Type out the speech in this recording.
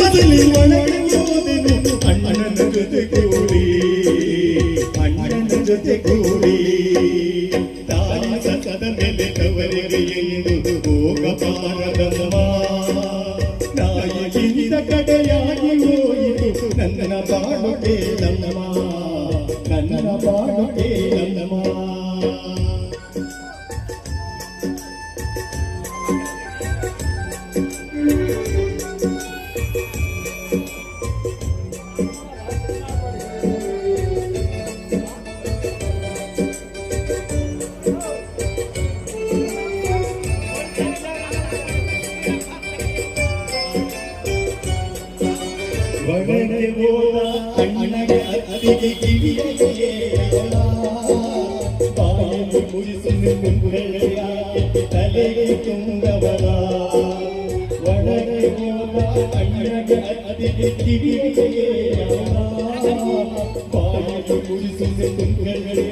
ಮನಸ್ಸಲ್ಲಿ ಒಳಗೋದೆನು ಅಣ್ಣನ ಜೊತೆ ಕೂಡಿ ಅಣ್ಣನ ಜೊತೆ ಕೂಡಿ ತಾಯಿ ಸತದ ಮೇಲೆ ತವರಿಗೆ ಎಂದು ಹೋಗಬಾರದಮ್ಮ ನಾಯಿಗಿಂತ ಕಡೆಯಾಗಿ ಹೋಯಿತು ನನ್ನ ಬಾಳು ಕೇಳಮ್ಮ ನನ್ನ ಬಾಳು ಕೇಳಮ್ಮ ಒಳಗೆ ಹೋದ ಅಣ್ಣಗೆ ಅತ್ತಿಗೆ ಕಿವಿಯೇ ಬಾಯಲ್ಲಿ ಮುರಿಸಿದ ಕುಂಬಳೆಯಾಗಿ ತಲೆಗೆ ತುಂಗವರ ಒಳಗೆ ಹೋದ ಅಣ್ಣಗೆ ಅತ್ತಿಗೆ ಕಿವಿಯೇ ಬಾಯಲ್ಲಿ ಮುರಿಸಿದ ಕುಂಬಳೆಯಾಗಿ